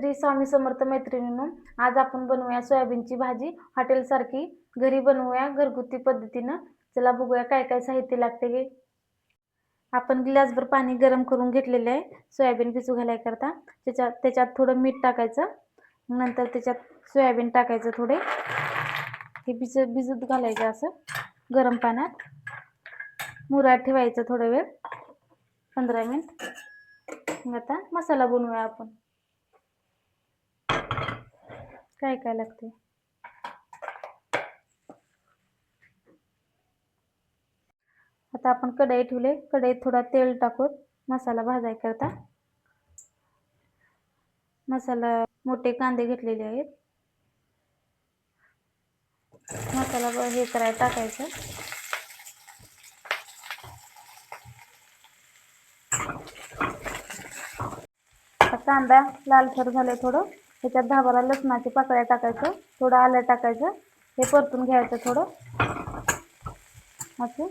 श्री स्वामी समर्थ मैत्रिणींनो, आज आपण बनवूया सोयाबीनची भाजी हॉटेलसारखी घरी बनवूया घरगुती पद्धतीनं. चला बघूया काय काय साहित्य लागते. आपण ग्लासभर पाणी गरम करून घेतलेले आहे सोयाबीन भिजू घालायकरता. त्याच्यात थोडं मीठ टाकायचं, नंतर त्याच्यात सोयाबीन टाकायचं थोडे, हे भिजत घालायचं असं गरम पाण्यात. मुरात ठेवायचं थोडा वेळ, 15 मिनिट. मग आता मसाला बनवूया आपण. काय काय लागते. आता आपण कढई ठेवले, कढईत थोडा तेल टाकून मसाला भाजाय करता. मसाला मोठे कांदे घेतलेले आहेत, मसाला हे करायला टाकायचं. कांदा लालसर झाले थोडं, त्याच्यात 10-12 लसणाची पाकळ्या टाकायचं, थोडं आलं टाकायचं. हे परतून घ्यायचं थोडं असं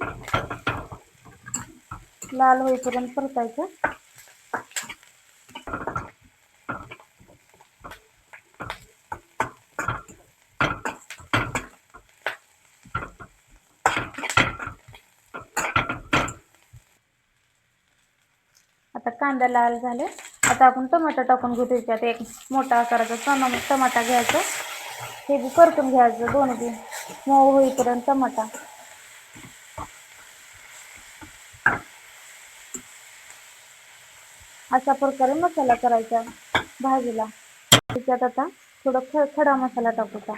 लाल होईपर्यंत परतायचं. आता कांदा लाल झाले. आता आपण टमाटर टाकून घेऊ. त्याच्यात एक मोठा आकाराचा टमाटा घ्यायचा, हे बी परतून घ्यायचं दोन्ही बी मऊ होईपर्यंत टमाटा. अशा प्रकारे मसाला करायचा भाजीला. त्याच्यात आता थोडं खडा मसाला टाकूचा,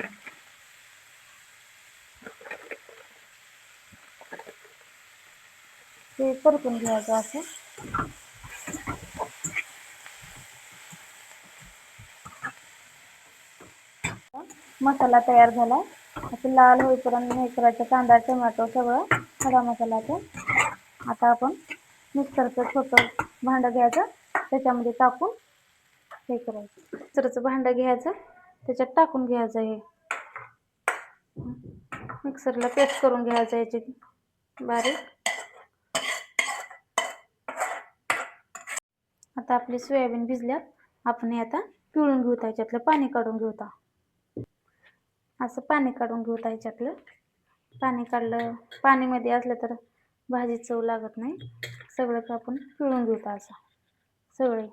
ते परतून घ्यायचं असं. मसाला तयार झाला. असं लाल होईपर्यंत हे करायचं, कांदा टोमॅटो सगळं खडा मसाल्याचं. आता आपण मिक्सरचं छोटं भांडं घ्यायचं, त्याच्यामध्ये टाकून हे करायचं. मिक्सरचं भांडं घ्यायचं, त्याच्यात टाकून घ्यायचं. हे मिक्सरला पेस्ट करून घ्यायचं याची बारीक. आता आपली सोयाबीन भिजल्यात, आपण हे आता पिळून घेऊ, त्याच्यातलं पाणी काढून घेऊ. असं पाणी काढून घेऊ. याच्यातलं पाणी काढलं, पाणीमध्ये असलं तर भाजी चव लागत नाही. सगळं आपण पिळून घेऊ असं सगळे.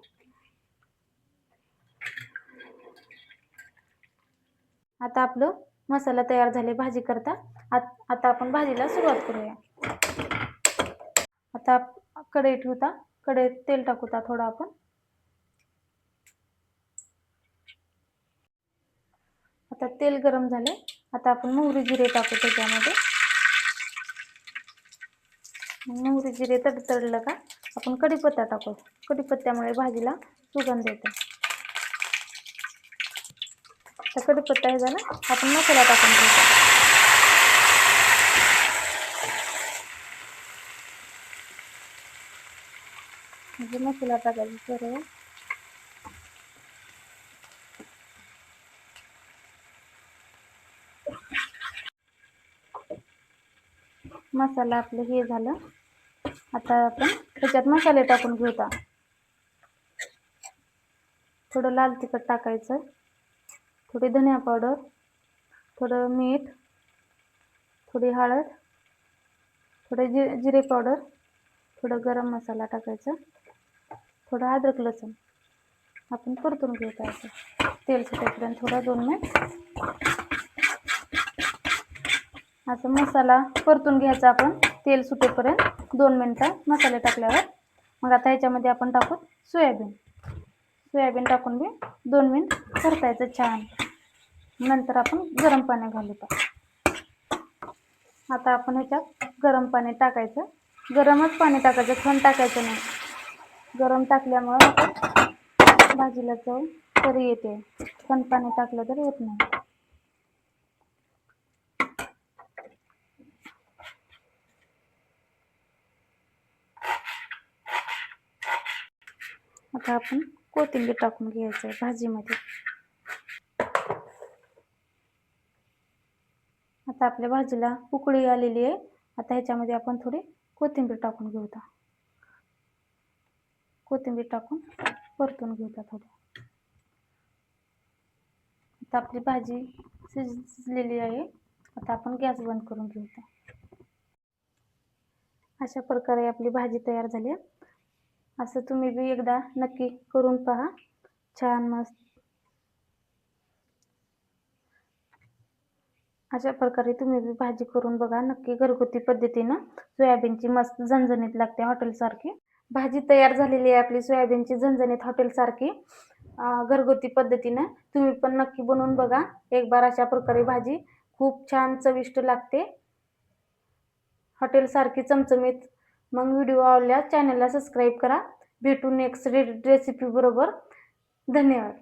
आता आपलं मसाला तयार झाले भाजी करता. आता आपण भाजीला सुरुवात करूया. आता कढई ठेवता, कढईत तेल टाकूता थोडं आपण. आता तेल गरम झाले. आता आपण मोहरी जिरे टाकू त्याच्यामध्ये. मोहरी जिरे तडतडलं का आपण कढीपत्ता टाकू. कढीपत्त्यामुळे भाजीला सुगंध येतो. तर कढीपत्ता हे झाला, आपण मसाला टाकून घेऊ. म्हणजे मसाला टाकायचा सर्व. मसाला आपलं हे झालं. आता आपण त्याच्यात मसाले टाकून घेऊया. थोडं लाल तिखट टाकायचं, थोडी धनिया पावडर, थोडं मीठ, थोडी हळद, थोडे जिरे पावडर, थोडं गरम मसाला टाकायचा, थोडं अद्रक लसूण आपण परतून घ्यायचं. तेल सुटेपर्यंत थोडा 2 मिनिट असं मसाला परतून घ्यायचा आपण. तेल सुटेपर्यंत 2 मिनिटं मसाले टाकल्यावर. मग आता ह्याच्यामध्ये आपण टाकू सोयाबीन टाकून बी 2 मिनिट परतायचं छान. नंतर आपण गरम पाणी घालू. आता आपण ह्याच्यात गरम पाणी टाकायचं. गरमच पाणी टाकायचं, थंड टाकायचं नाही. गरम टाकल्यामुळं भाजीला चव तरी येते, थंड पाणी टाकलं तर येत नाही. आता आपण कोथिंबीर टाकून घ्यायचं भाजीमध्ये. आता आपल्या भाजीला उकळी आलेली आहे. आता ह्याच्यामध्ये आपण थोडी कोथिंबीर टाकून घेऊ. कोथिंबीर टाकून परतून घेऊ थोडं. आता आपली भाजी शिजलेली आहे. आता आपण गॅस बंद करून घेऊया. अशा प्रकारे आपली भाजी तयार झाली. असं तुम्ही बी एकदा नक्की करून पहा. छान मस्त अशा प्रकारे तुम्ही बी भाजी करून बघा नक्की. घरगुती पद्धतीनं सोयाबीनची मस्त झणझणीत लागते हॉटेलसारखी. भाजी तयार झालेली आहे आपली सोयाबीनची झणझणीत हॉटेलसारखी. घरगुती पद्धतीनं तुम्ही पण नक्की बनवून बघा एक बार. अशा प्रकारे भाजी खूप छान चविष्ट लागते, हॉटेलसारखी चमचमीत. मग व्हिडिओ आवडल्यास चॅनलला सबस्क्राईब करा. भेटू नेक्स्ट रेसिपी बरोबर. धन्यवाद.